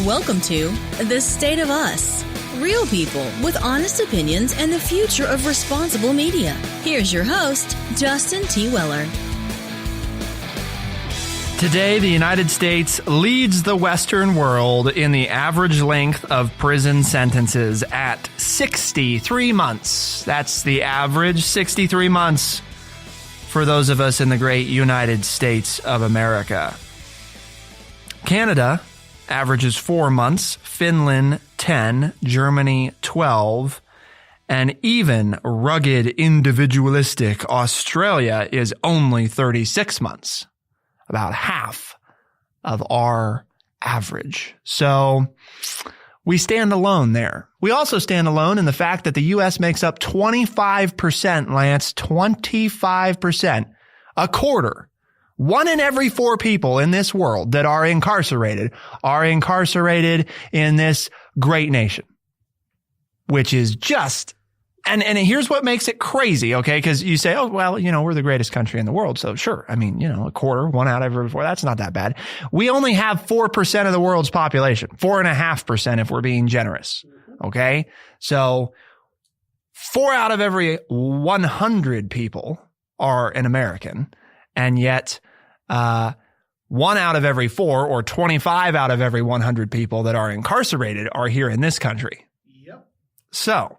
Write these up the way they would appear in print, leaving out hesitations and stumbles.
Welcome to The State of Us. Real people with honest opinions and the future of responsible media. Here's your host, Justin T. Weller. Today, the United States leads the Western world in the average length of prison sentences at 63 months. That's the average, 63 months for those of us in the great United States of America. Canada averages 4 months, Finland 10, Germany 12, and even rugged, individualistic Australia is only 36 months, about half of our average. So we stand alone there. We also stand alone in the fact that the U.S. makes up 25%, Lance, 25%, a quarter. 1 in every 4 people in this world that are incarcerated in this great nation, which is just, and here's what makes it crazy, okay? Because you say, oh, well, we're the greatest country in the world. So sure, a quarter, 1 out of every 4, that's not that bad. We only have 4% of the world's population, 4.5% if we're being generous, okay? So 4 out of every 100 people are an American, and yet 1 out of every 4, or 25 out of every 100 people that are incarcerated are here in this country. Yep. So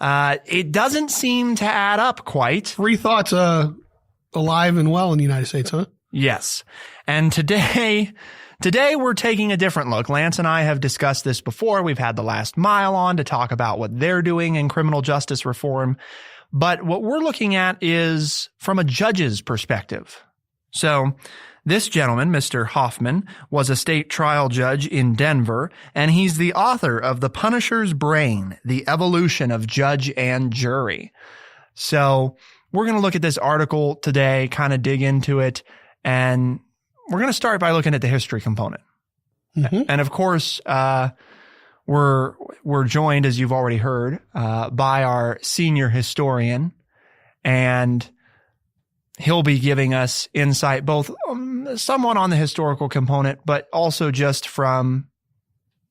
it doesn't seem to add up quite. Free thoughts alive and well in the United States, huh? Yes. And today we're taking a different look. Lance and I have discussed this before. We've had The Last Mile on to talk about what they're doing in criminal justice reform. But what we're looking at is from a judge's perspective. So this gentleman, Mr. Hoffman, was a state trial judge in Denver, and he's the author of The Punisher's Brain, The Evolution of Judge and Jury. So we're going to look at this article today, kind of dig into it, and we're going to start by looking at the history component. Mm-hmm. And of course, we're joined, as you've already heard, by our senior historian, and he'll be giving us insight, both somewhat on the historical component, but also just from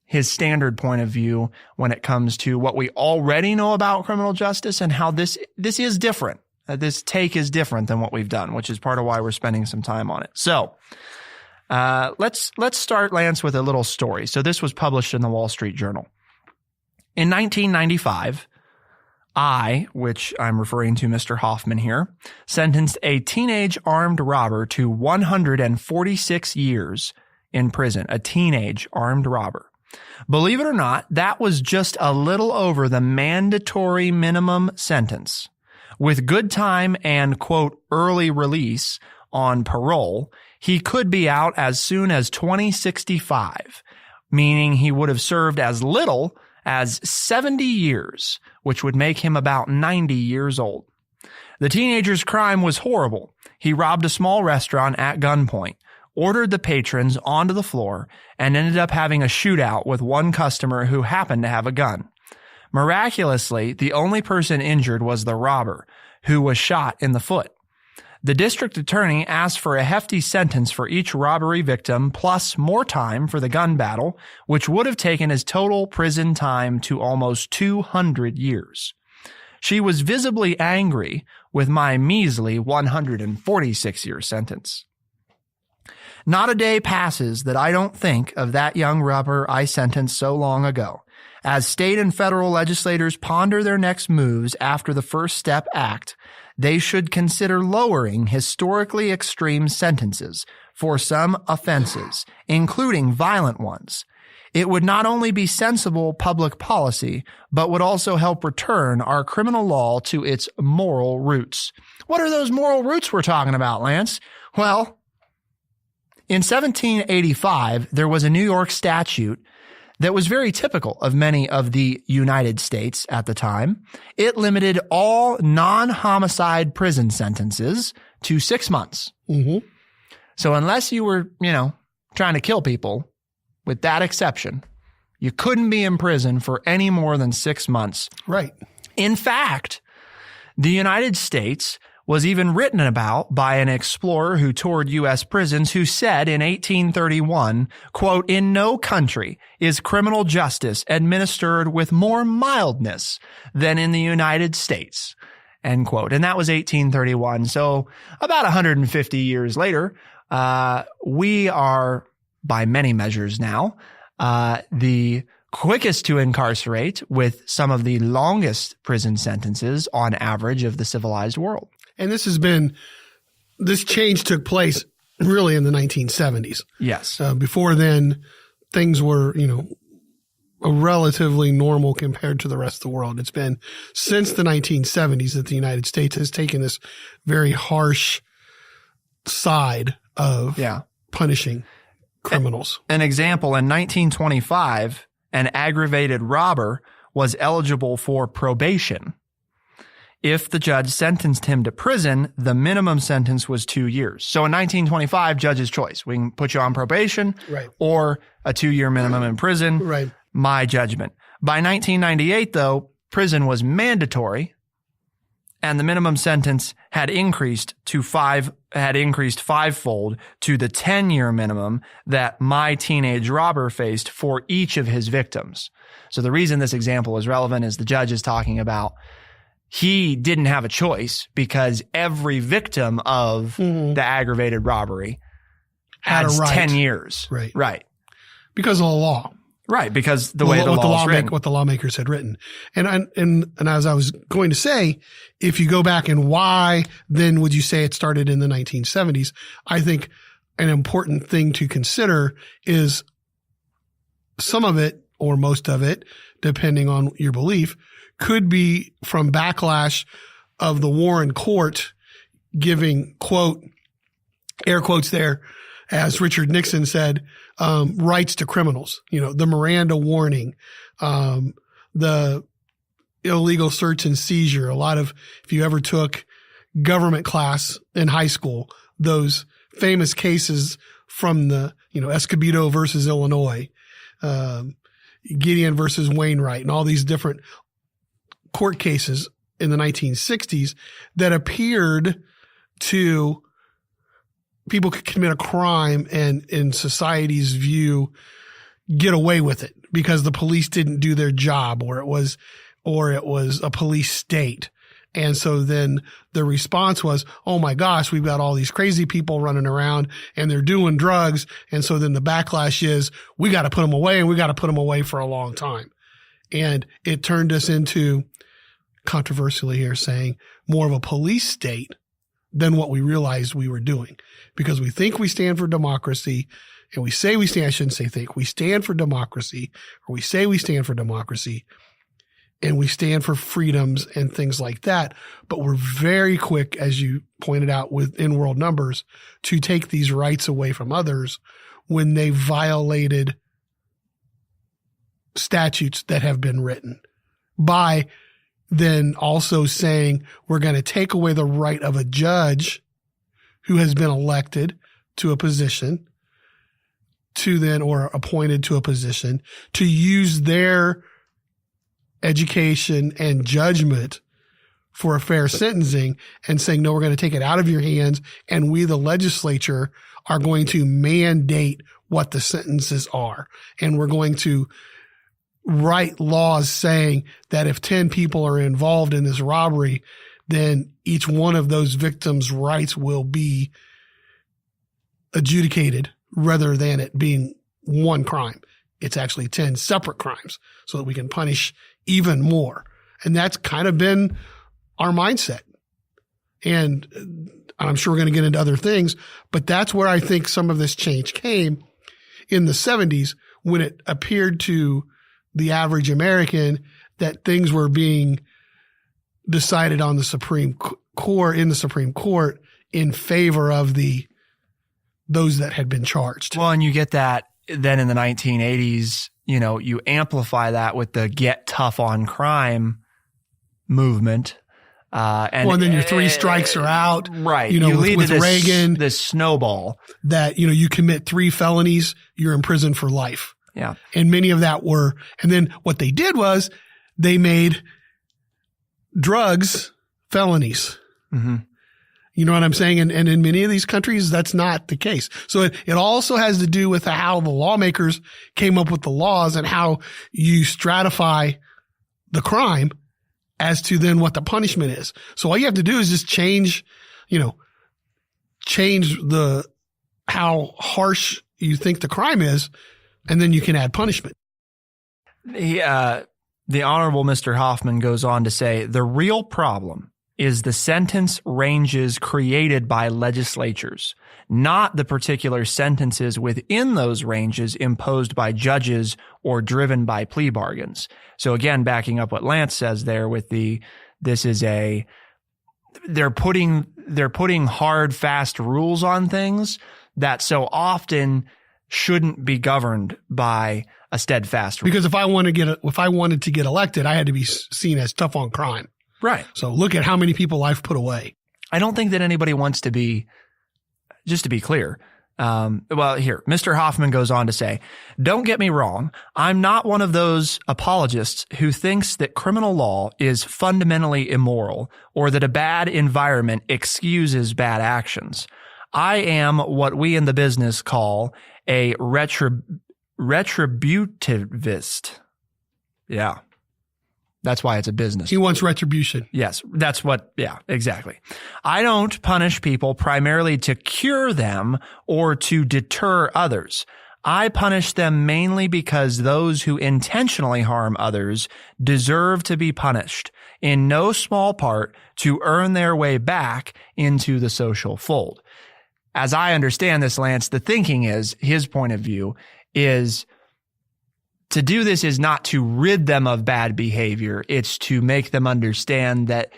his standard point of view when it comes to what we already know about criminal justice and how this is different. This take is different than what we've done, which is part of why we're spending some time on it. So let's start, Lance, with a little story. So this was published in the Wall Street Journal. In 1995, which I'm referring to Mr. Hoffman here, sentenced a teenage armed robber to 146 years in prison. A teenage armed robber. Believe it or not, that was just a little over the mandatory minimum sentence. With good time and, quote, early release on parole, he could be out as soon as 2065, meaning he would have served as little as 70 years, which would make him about 90 years old. The teenager's crime was horrible. He robbed a small restaurant at gunpoint, ordered the patrons onto the floor, and ended up having a shootout with one customer who happened to have a gun. Miraculously, the only person injured was the robber, who was shot in the foot. The district attorney asked for a hefty sentence for each robbery victim, plus more time for the gun battle, which would have taken his total prison time to almost 200 years. She was visibly angry with my measly 146-year sentence. Not a day passes that I don't think of that young robber I sentenced so long ago. As state and federal legislators ponder their next moves after the First Step Act, they should consider lowering historically extreme sentences for some offenses, including violent ones. It would not only be sensible public policy, but would also help return our criminal law to its moral roots. What are those moral roots we're talking about, Lance? Well, in 1785, there was a New York statute that was very typical of many of the United States at the time. It limited all non-homicide prison sentences to 6 months. Mm-hmm. So unless you were, trying to kill people, with that exception, you couldn't be in prison for any more than 6 months. Right. In fact, the United States was even written about by an explorer who toured U.S. prisons who said in 1831, quote, "In no country is criminal justice administered with more mildness than in the United States," end quote. And that was 1831. So about 150 years later, we are, by many measures now, the quickest to incarcerate with some of the longest prison sentences on average of the civilized world. And this change took place really in the 1970s. Yes. Before then, things were, a relatively normal compared to the rest of the world. It's been since the 1970s that the United States has taken this very harsh side of punishing criminals. An example, in 1925, an aggravated robber was eligible for probation. If the judge sentenced him to prison, the minimum sentence was 2 years. So in 1925, judge's choice. We can put you on probation or a 2-year minimum in prison. Right. My judgment. By 1998, though, prison was mandatory and the minimum sentence had increased fivefold to the 10-year minimum that my teenage robber faced for each of his victims. So the reason this example is relevant is the judge is talking about he didn't have a choice because every victim of the aggravated robbery had a right. 10 years. Right. Because of the law. Right, because the way the law is written. What the lawmakers had written. And as I was going to say, if you go back and why then would you say it started in the 1970s? I think an important thing to consider is some of it or most of it, depending on your belief, could be from backlash of the Warren court giving, quote, air quotes there, as Richard Nixon said, rights to criminals, the Miranda warning, the illegal search and seizure. If you ever took government class in high school, those famous cases from the, Escobedo versus Illinois, Gideon versus Wainwright, and all these different court cases in the 1960s that appeared to people could commit a crime and in society's view get away with it because the police didn't do their job or it was a police state. And so then the response was, oh my gosh, we've got all these crazy people running around and they're doing drugs. And so then the backlash is we got to put them away and we got to put them away for a long time. And it turned us into, controversially here, saying more of a police state than what we realized we were doing, because we think we stand for democracy and we say we stand, I shouldn't say think, we stand for democracy, or we say we stand for democracy and we stand for freedoms and things like that. But we're very quick, as you pointed out within world numbers, to take these rights away from others when they violated statutes that have been written, by then also saying we're going to take away the right of a judge who has been elected to a position to then, or appointed to a position, to use their education and judgment for a fair sentencing, and saying, no, we're going to take it out of your hands. And we, the legislature, are going to mandate what the sentences are. And we're going to write laws saying that if 10 people are involved in this robbery, then each one of those victims' rights will be adjudicated rather than it being one crime. It's actually 10 separate crimes so that we can punish even more. And that's kind of been our mindset. And I'm sure we're going to get into other things, but that's where I think some of this change came in the 70s, when it appeared to the average American that things were being decided on the Supreme Court, in the Supreme Court, in favor of those that had been charged. Well, and you get that then in the 1980s, you amplify that with the get tough on crime movement. And then your 3 strikes are out. Right. With Reagan, this snowball that, you commit 3 felonies, you're in prison for life. Yeah. And many of that and then what they did was they made drugs felonies. Mm-hmm. You know what I'm saying? And in many of these countries, that's not the case. So it also has to do with how the lawmakers came up with the laws and how you stratify the crime as to then what the punishment is. So all you have to do is just change how harsh you think the crime is, and then you can add punishment. The Honorable Mr. Hoffman goes on to say, the real problem is the sentence ranges created by legislatures, not the particular sentences within those ranges imposed by judges or driven by plea bargains. So again, backing up what Lance says there with they're putting hard, fast rules on things that so often shouldn't be governed by a steadfast rule. Because if I wanted to get elected, I had to be seen as tough on crime. Right. So look at how many people I've put away. I don't think that anybody wants to be, just to be clear. Here, Mr. Hoffman goes on to say, don't get me wrong. I'm not one of those apologists who thinks that criminal law is fundamentally immoral or that a bad environment excuses bad actions. I am what we in the business call a retributivist. Yeah. That's why it's a business. He wants retribution. Yes, exactly. I don't punish people primarily to cure them or to deter others. I punish them mainly because those who intentionally harm others deserve to be punished, in no small part to earn their way back into the social fold. As I understand this, Lance, the thinking is, his point of view is, to do this is not to rid them of bad behavior. It's to make them understand that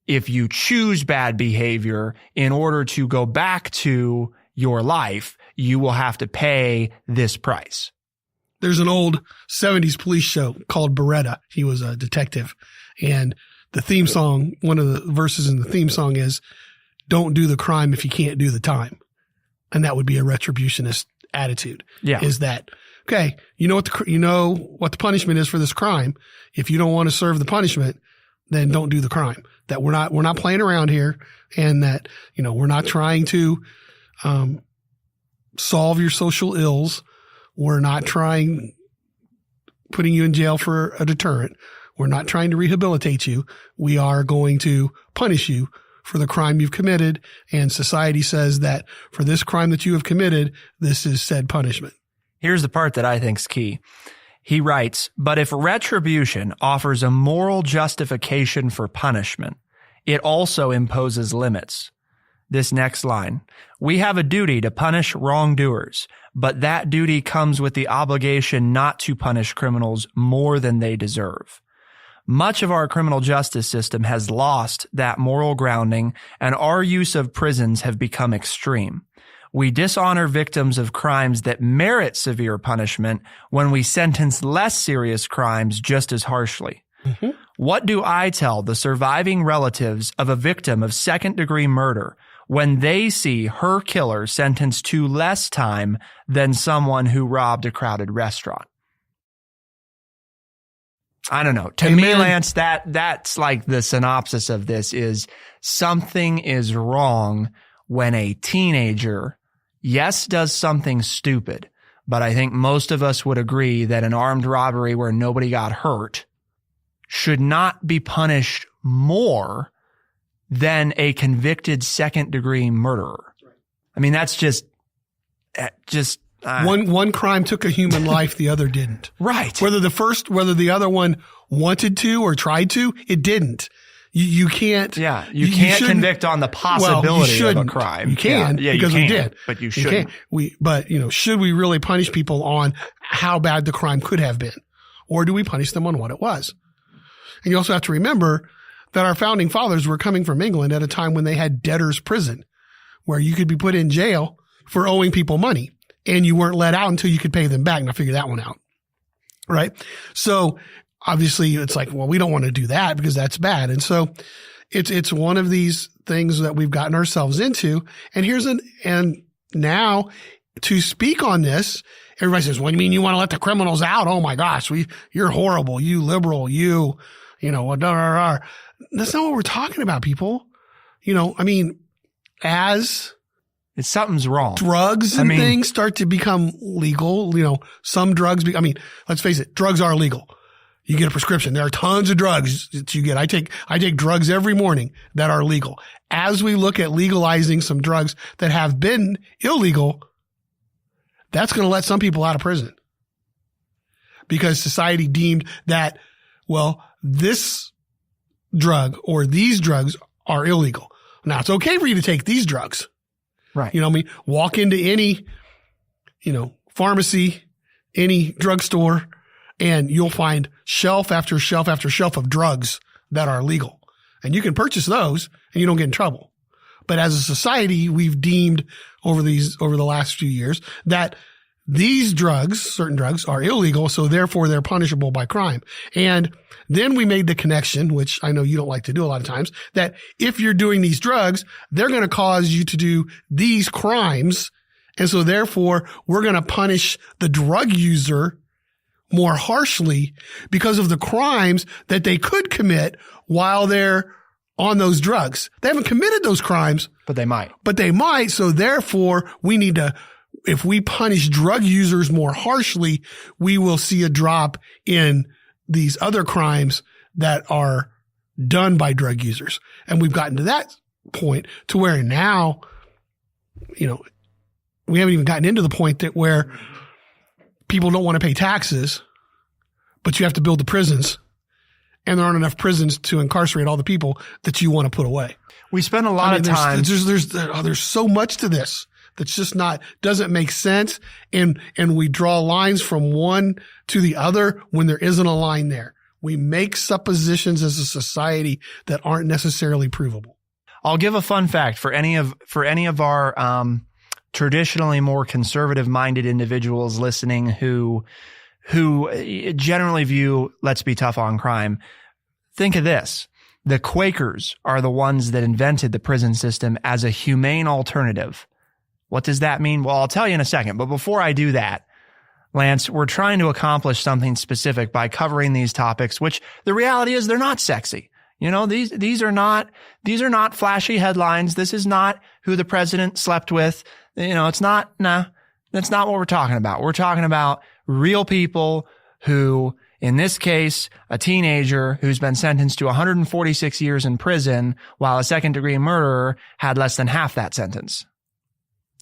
if you choose bad behavior in order to go back to your life, you will have to pay this price. There's an old 70s police show called Beretta. He was a detective. And the theme song, one of the verses in the theme song is, don't do the crime if you can't do the time. And that would be a retributionist attitude. Yeah. Is that, okay, you know what the punishment is for this crime. If you don't want to serve the punishment, then don't do the crime. That we're not playing around here, and that, we're not trying to solve your social ills. We're not putting you in jail for a deterrent. We're not trying to rehabilitate you. We are going to punish you for the crime you've committed. And society says that for this crime that you have committed, this is said punishment. Here's the part that I think's key. He writes, but if retribution offers a moral justification for punishment, it also imposes limits. This next line, we have a duty to punish wrongdoers, but that duty comes with the obligation not to punish criminals more than they deserve. Much of our criminal justice system has lost that moral grounding, and our use of prisons have become extreme. We dishonor victims of crimes that merit severe punishment when we sentence less serious crimes just as harshly. Mm-hmm. What do I tell the surviving relatives of a victim of second-degree murder when they see her killer sentenced to less time than someone who robbed a crowded restaurant? I don't know. To me, Lance, that's like the synopsis of this is something is wrong when a teenager, yes, does something stupid, but I think most of us would agree that an armed robbery where nobody got hurt should not be punished more than a convicted second-degree murderer. I mean, that's just one crime took a human life, the other didn't. Right. Whether the other one wanted to or tried to, it didn't. You can't. Yeah, you can't convict on the possibility of a crime. You can, because we did, but you shouldn't. But should we really punish people on how bad the crime could have been, or do we punish them on what it was? And you also have to remember that our founding fathers were coming from England at a time when they had debtor's prison, where you could be put in jail for owing people money, and you weren't let out until you could pay them back. Now figure that one out, right? So obviously it's like, well, we don't want to do that because that's bad. And so it's one of these things that we've gotten ourselves into. And now to speak on this, everybody says, what do you mean you want to let the criminals out? Oh my gosh, you're horrible. You liberal, that's not what we're talking about, people. as something's wrong. Drugs and things start to become legal, some drugs, let's face it, drugs are legal. You get a prescription. There are tons of drugs that you get. I take drugs every morning that are legal. As we look at legalizing some drugs that have been illegal, that's going to let some people out of prison because society deemed that, well, this drug or these drugs are illegal. Now it's okay for you to take these drugs. Right. Walk into any, pharmacy, any drugstore, and you'll find shelf after shelf after shelf of drugs that are legal. And you can purchase those and you don't get in trouble. But as a society, we've deemed over the last few years that these drugs, certain drugs, are illegal. So therefore they're punishable by crime. And then we made the connection, which I know you don't like to do a lot of times, that if you're doing these drugs, they're going to cause you to do these crimes. And so therefore we're going to punish the drug user more harshly because of the crimes that they could commit while they're on those drugs. They haven't committed those crimes. But they might. So therefore if we punish drug users more harshly, we will see a drop in these other crimes that are done by drug users. And we've gotten to that point to where now, we haven't even gotten into the point that where people don't want to pay taxes, but you have to build the prisons, and there aren't enough prisons to incarcerate all the people that you want to put away. We spend a lot of time. There's so much to this that's just doesn't make sense. And we draw lines from one to the other when there isn't a line there. We make suppositions as a society that aren't necessarily provable. I'll give a fun fact for any of our traditionally more conservative minded individuals listening who generally view let's be tough on crime. Think of this. The Quakers are the ones that invented the prison system as a humane alternative. What does that mean? Well, I'll tell you in a second. But before I do that, Lance, we're trying to accomplish something specific by covering these topics, which the reality is they're not sexy. These are not flashy headlines. This is not who the president slept with. That's not what we're talking about. We're talking about real people who, in this case, a teenager who's been sentenced to 146 years in prison while a second-degree murderer had less than half that sentence.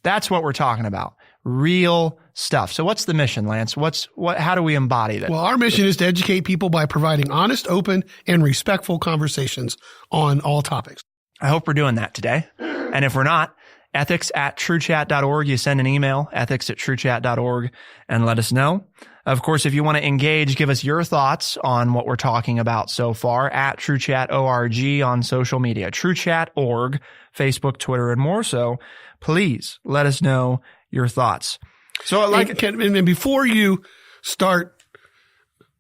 That's what we're talking about. Real stuff. So what's the mission, Lance? How do we embody that? Well, our mission is to educate people by providing honest, open, and respectful conversations on all topics. I hope we're doing that today. And if we're not, ethics@truechat.org. You send an email, ethics@truechat.org, and let us know. Of course, if you want to engage, give us your thoughts on what we're talking about so far at TrueChat.org on social media, TrueChat.org, Facebook, Twitter, and more. So please let us know your thoughts. So and before you start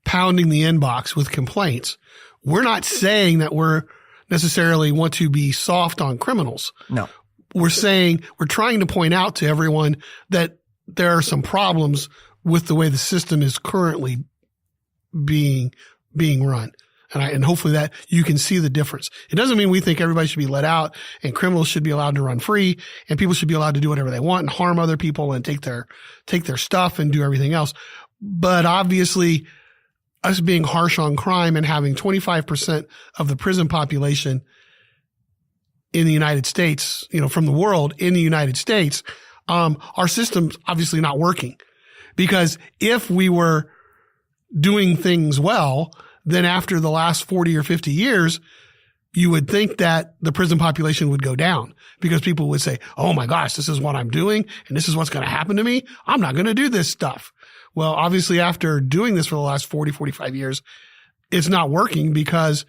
pounding the inbox with complaints, we're not saying that we're necessarily want to be soft on criminals. No. We're trying to point out to everyone that there are some problems with the way the system is currently being run. And hopefully that you can see the difference. It doesn't mean we think everybody should be let out and criminals should be allowed to run free and people should be allowed to do whatever they want and harm other people and take their stuff and do everything else. But obviously us being harsh on crime and having 25% of the prison population in the United States, from the world in the United States, our system's obviously not working. Because if we were doing things well, then after the last 40 or 50 years, you would think that the prison population would go down because people would say, oh my gosh, this is what I'm doing and this is what's going to happen to me. I'm not going to do this stuff. Well, obviously after doing this for the last 40, 45 years, it's not working because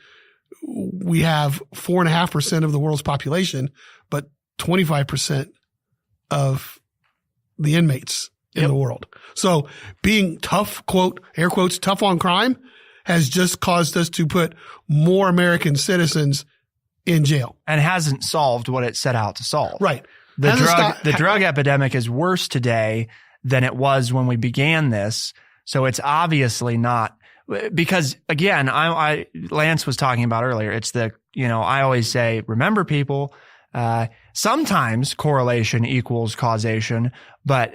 we have 4.5% of the world's population, but 25% of the inmates in the world. So being tough, quote, air quotes, tough on crime has just caused us to put more American citizens in jail. And hasn't solved what it set out to solve. Right. The drug epidemic is worse today than it was when we began this. So it's obviously not, because again, Lance was talking about earlier, it's I always say, remember people, Sometimes correlation equals causation, but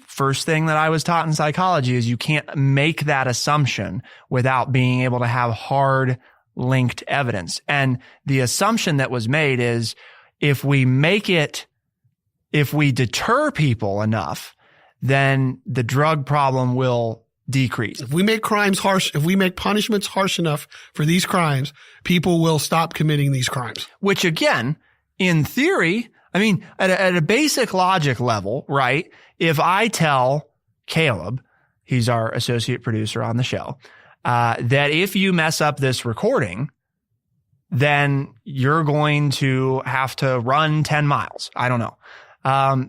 first thing that I was taught in psychology is you can't make that assumption without being able to have hard linked evidence. And the assumption that was made is if we deter people enough, then the drug problem will decrease. If we make crimes harsh, if we make punishments harsh enough for these crimes, people will stop committing these crimes. Which again, in theory, I mean, at a basic logic level, right? If I tell Caleb, he's our associate producer on the show, that if you mess up this recording, then you're going to have to run 10 miles. I don't know.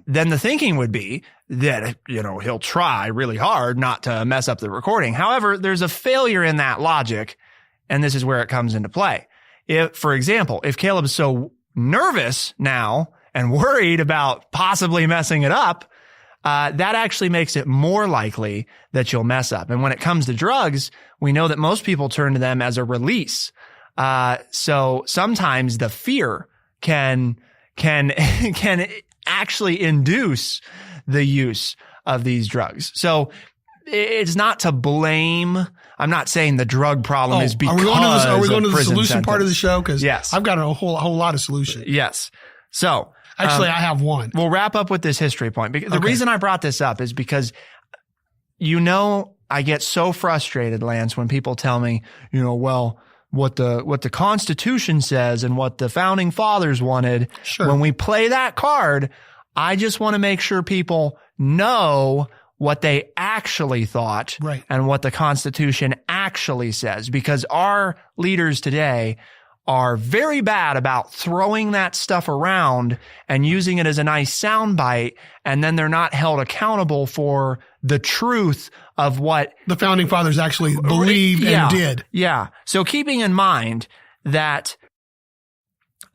Then the thinking would be that, he'll try really hard not to mess up the recording. However, there's a failure in that logic, and this is where it comes into play. For example, if Caleb's so nervous now and worried about possibly messing it up, that actually makes it more likely that you'll mess up. And when it comes to drugs, we know that most people turn to them as a release. So sometimes the fear can actually induce the use of these drugs. So it's not to blame. I'm not saying the drug problem is because are we going to the solution sentence. part of the show? Because yes, I've got a whole lot of solutions. Yes. So actually, I have one. We'll wrap up with this history point. The reason I brought this up is because, I get so frustrated, Lance, when people tell me, what the Constitution says and what the founding fathers wanted. Sure. When we play that card, I just want to make sure people know what they actually thought, right, and what the Constitution actually says, because our leaders today are very bad about throwing that stuff around and using it as a nice soundbite, and then they're not held accountable for the truth of what the founding fathers actually believed and did. Yeah. So keeping in mind that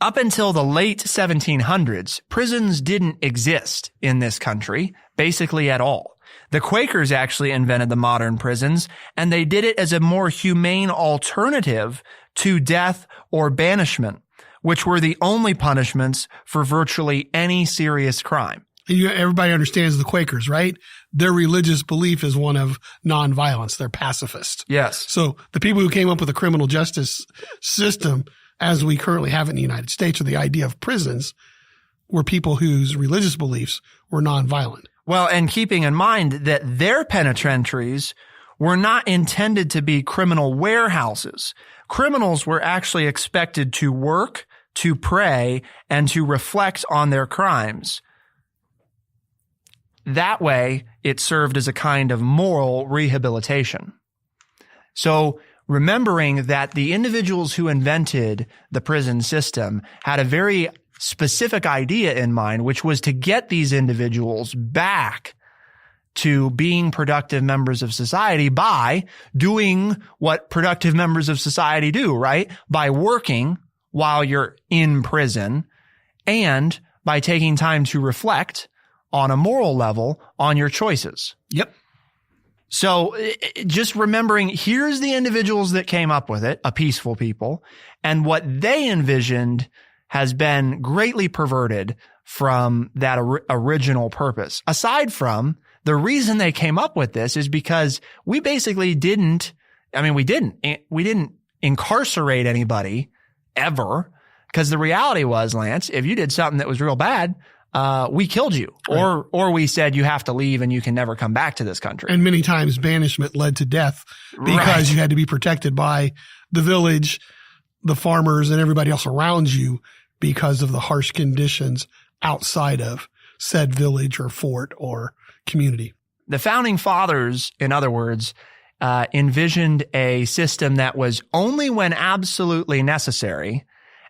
up until the late 1700s, prisons didn't exist in this country, basically at all. The Quakers actually invented the modern prisons, and they did it as a more humane alternative to death or banishment, which were the only punishments for virtually any serious crime. And everybody understands the Quakers, right? Their religious belief is one of nonviolence. They're pacifists. Yes. So the people who came up with the criminal justice system as we currently have it in the United States, or the idea of prisons, were people whose religious beliefs were nonviolent. Well, and keeping in mind that their penitentiaries were not intended to be criminal warehouses. Criminals were actually expected to work, to pray, and to reflect on their crimes. That way, it served as a kind of moral rehabilitation. So, remembering that the individuals who invented the prison system had a very specific idea in mind, which was to get these individuals back to being productive members of society by doing what productive members of society do, right? By working while you're in prison and by taking time to reflect on a moral level on your choices. Yep. So just remembering, here's the individuals that came up with it, a peaceful people, and what they envisioned has been greatly perverted from that original purpose. Aside from the reason they came up with this is because we basically didn't incarcerate anybody ever, because the reality was, Lance, if you did something that was real bad, we killed you, right, or we said you have to leave and you can never come back to this country. And many times banishment led to death because right, you had to be protected by the village, the farmers, and everybody else around you because of the harsh conditions outside of said village or fort or community. The founding fathers, in other words, envisioned a system that was only when absolutely necessary.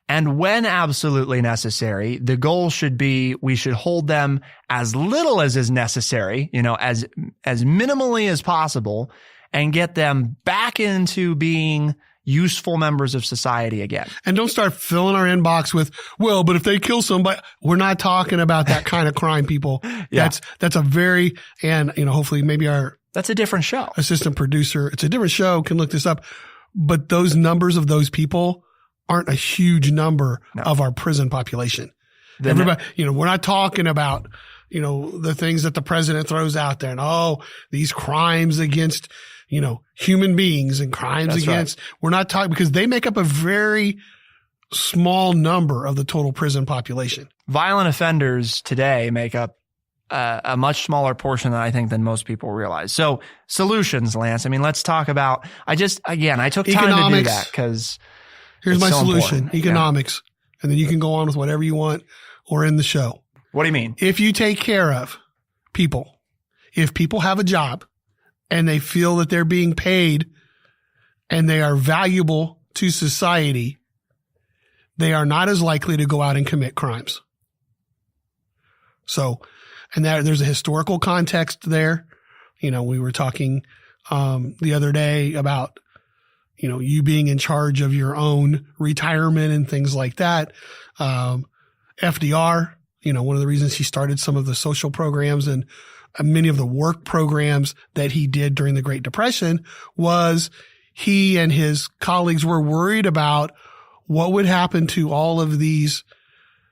And when absolutely necessary, the goal should be we should hold them as little as is necessary, as minimally as possible, and get them back into being useful members of society again. And don't start filling our inbox with, well, but if they kill somebody, we're not talking about that kind of crime, people. Yeah. That's a very, and hopefully maybe our That's a different show. assistant producer, it's a different show, can look this up, but those numbers of those people aren't a huge number of our prison population. Everybody, we're not talking about, the things that the president throws out there and, these crimes against, human beings and crimes against, we're not talking because they make up a very small number of the total prison population. Violent offenders today make up a much smaller portion than most people realize. So solutions, Lance. I mean, let's talk about, I took time to do that because here's my solution, important. economics. Yeah. And then you can go on with whatever you want or in the show. What do you mean? If you take care of people, if people have a job and they feel that they're being paid and they are valuable to society, they are not as likely to go out and commit crimes. So, and there's a historical context there. We were talking the other day about, you being in charge of your own retirement and things like that. FDR, one of the reasons he started some of the social programs and many of the work programs that he did during the Great Depression was he and his colleagues were worried about what would happen to all of these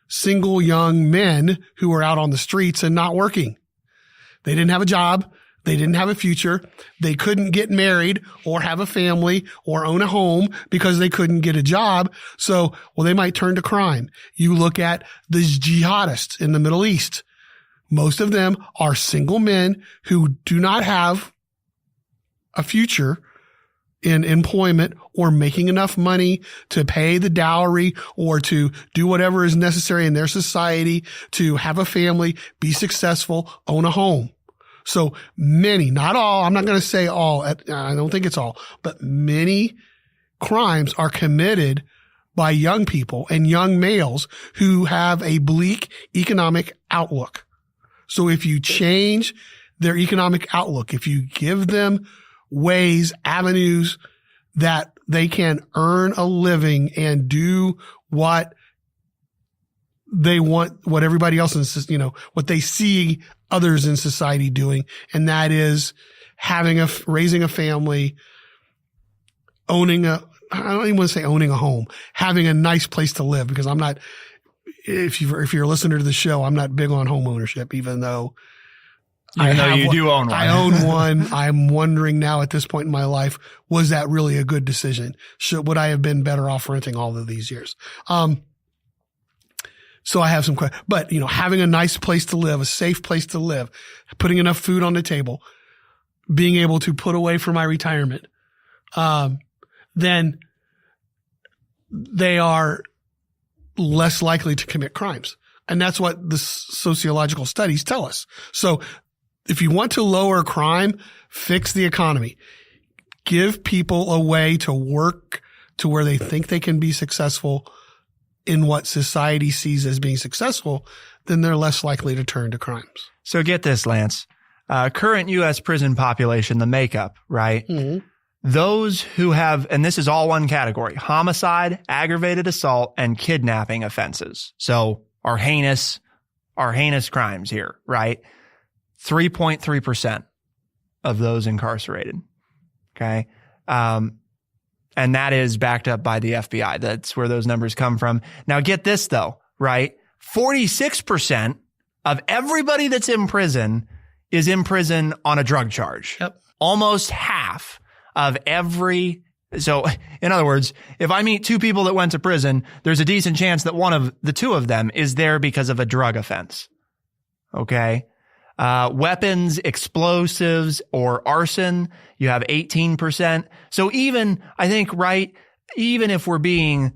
single young men who were out on the streets and not working. They didn't have a job. They didn't have a future. They couldn't get married or have a family or own a home because they couldn't get a job. So, they might turn to crime. You look at the jihadists in the Middle East. Most of them are single men who do not have a future in employment or making enough money to pay the dowry or to do whatever is necessary in their society to have a family, be successful, own a home. So many, not all, I'm not going to say all, I don't think it's all, but many crimes are committed by young people and young males who have a bleak economic outlook. So if you change their economic outlook, if you give them ways, avenues that they can earn a living and do what they want, what everybody else in, what they see others in society doing. And that is raising a family, I don't even want to say owning a home, having a nice place to live, because I'm not, if you're a listener to the show, I'm not big on home ownership, even though you do own one. I own one. I'm wondering now at this point in my life, was that really a good decision? Would I have been better off renting all of these years? So I have some questions, but having a nice place to live, a safe place to live, putting enough food on the table, being able to put away for my retirement, then they are less likely to commit crimes. And that's what the sociological studies tell us. So if you want to lower crime, fix the economy, give people a way to work to where they think they can be successful in what society sees as being successful, then they're less likely to turn to crimes. So get this, Lance. Current U.S. prison population, the makeup, right? Mm-hmm. Those who have, and this is all one category, homicide, aggravated assault, and kidnapping offenses. So our heinous crimes here, right? 3.3% of those incarcerated. Okay. And that is backed up by the FBI. That's where those numbers come from. Now get this though, right? 46% of everybody that's in prison is in prison on a drug charge. Yep. Almost half of so in other words, if I meet two people that went to prison, there's a decent chance that one of the two of them is there because of a drug offense. Okay. Weapons, explosives, or arson, you have 18%. So even if we're being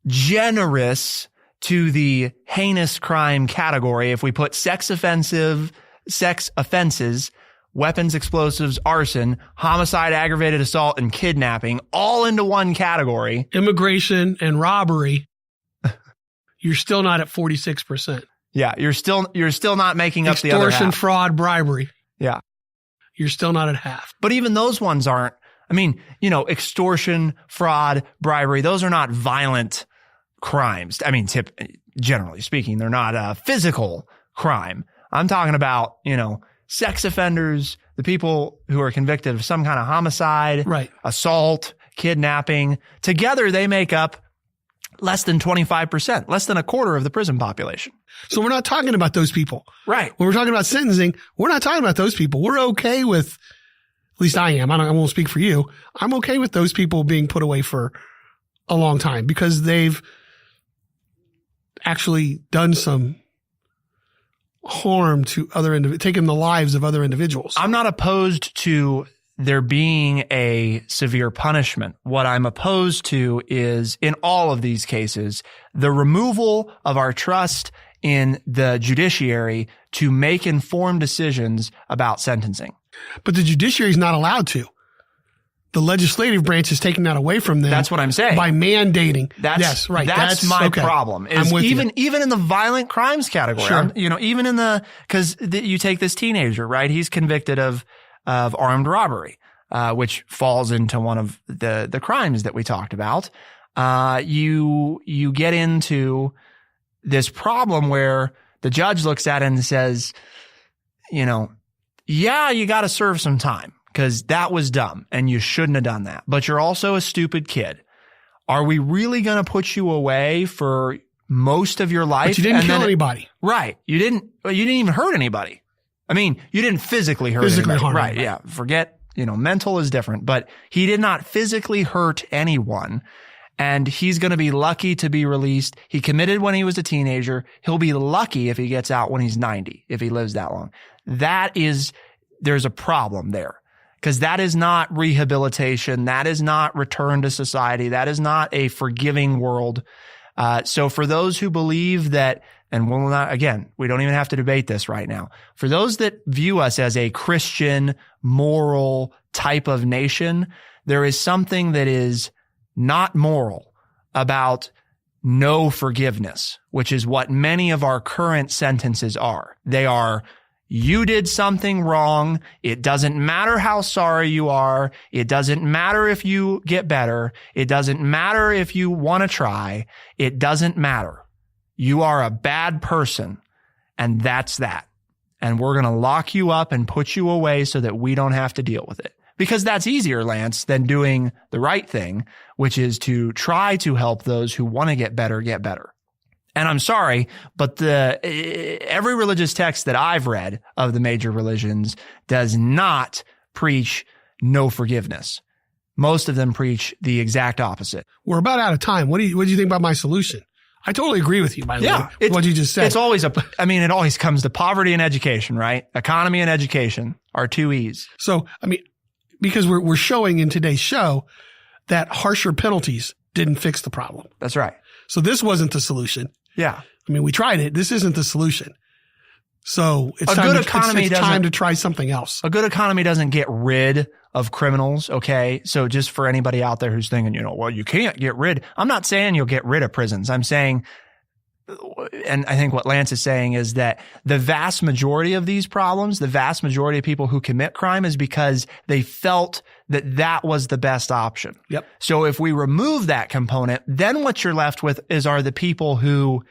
generous to the heinous crime category, if we put sex offenses, weapons, explosives, arson, homicide, aggravated assault, and kidnapping all into one category, immigration and robbery, you're still not at 46%. Yeah, you're still not making up the other half. Extortion, fraud, bribery. Yeah. You're still not at half. But even those ones aren't, extortion, fraud, bribery, those are not violent crimes. Generally speaking, they're not a physical crime. I'm talking about, sex offenders, the people who are convicted of some kind of homicide, right, assault, kidnapping. Together, they make up less than 25%, less than a quarter of the prison population. So we're not talking about those people. Right. When we're talking about sentencing, we're not talking about those people. We're okay with, at least I am. I won't speak for you. I'm okay with those people being put away for a long time because they've actually done some harm to other taken the lives of other individuals. I'm not opposed to there being a severe punishment. What I'm opposed to is, in all of these cases, the removal of our trust in the judiciary to make informed decisions about sentencing. But the judiciary is not allowed to. The legislative branch is taking that away from them. That's what I'm saying. By mandating. That's my problem. Is even in the violent crimes category. Sure. Even in because you take this teenager, right? He's convicted of armed robbery, which falls into one of the crimes that we talked about. You get into this problem where the judge looks at it and says, you got to serve some time because that was dumb and you shouldn't have done that. But you're also a stupid kid. Are we really going to put you away for most of your life? But you didn't kill anybody. Right. You didn't even hurt anybody. I mean, you didn't physically hurt anybody. Harm right. anybody. Yeah. Forget, mental is different, but he did not physically hurt anyone. And he's going to be lucky to be released. He committed when he was a teenager. He'll be lucky if he gets out when he's 90, if he lives that long. There's a problem there because that is not rehabilitation. That is not return to society. That is not a forgiving world. So for those who believe that, and we don't even have to debate this right now. For those that view us as a Christian, moral type of nation, there is something that is not moral about no forgiveness, which is what many of our current sentences are. They are, you did something wrong. It doesn't matter how sorry you are. It doesn't matter if you get better. It doesn't matter if you want to try. It doesn't matter. You are a bad person, and that's that. And we're going to lock you up and put you away so that we don't have to deal with it. Because that's easier, Lance, than doing the right thing, which is to try to help those who want to get better, get better. And I'm sorry, but every religious text that I've read of the major religions does not preach no forgiveness. Most of them preach the exact opposite. We're about out of time. What do you think about my solution? I totally agree with you, by the way, what you just said. It's always it always comes to poverty and education, right? Economy and education are two E's. So, because we're showing in today's show that harsher penalties didn't fix the problem. That's right. So this wasn't the solution. Yeah. We tried it. This isn't the solution. So it's time to try something else. A good economy doesn't get rid of criminals. Okay. So just for anybody out there who's thinking, well, you can't get rid. I'm not saying you'll get rid of prisons. I'm saying, and I think what Lance is saying is that the vast majority of these problems, the vast majority of people who commit crime is because they felt that was the best option. Yep. So if we remove that component, then what you're left with are the people who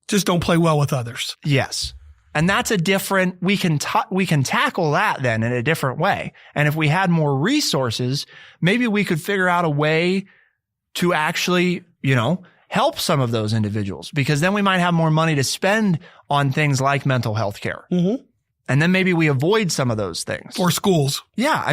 just don't play well with others. Yes. And that's we can tackle that then in a different way. And if we had more resources, maybe we could figure out a way to actually, help some of those individuals, because then we might have more money to spend on things like mental health care. Mm-hmm. And then maybe we avoid some of those things. Or schools. Yeah.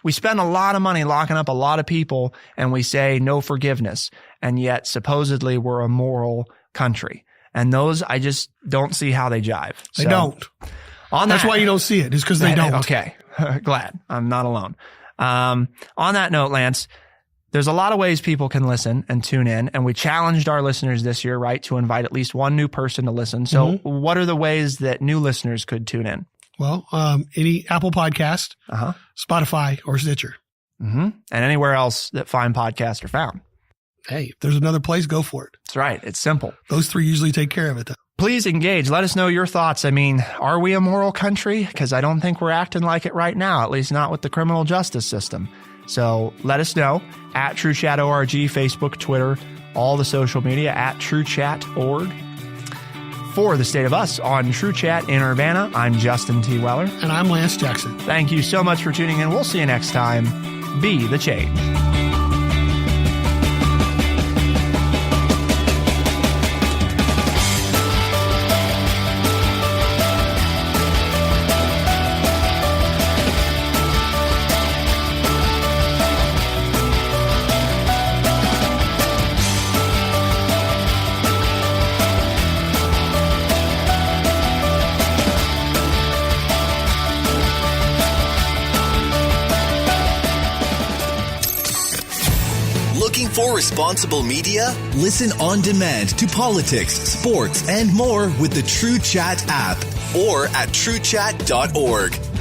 We spend a lot of money locking up a lot of people and we say no forgiveness. And yet supposedly we're a moral country. And those, I just don't see how they jive. They don't. That's why you don't see it, is because they don't. Okay. Glad I'm not alone. On that note, Lance, there's a lot of ways people can listen and tune in. And we challenged our listeners this year, right, to invite at least one new person to listen. So what are the ways that new listeners could tune in? Well, any Apple Podcast, Spotify, or Stitcher. Mm-hmm. And anywhere else that fine podcasts are found. Hey, if there's another place, go for it. That's right. It's simple. Those three usually take care of it, though. Please engage. Let us know your thoughts. Are we a moral country? Because I don't think we're acting like it right now, at least not with the criminal justice system. So let us know at TrueChat.org, Facebook, Twitter, all the social media at TrueChat.org. For the State of Us on TrueChat in Urbana, I'm Justin T. Weller. And I'm Lance Jackson. Thank you so much for tuning in. We'll see you next time. Be the change. For responsible media, listen on demand to politics, sports, and more with the TrueChat app or at truechat.org.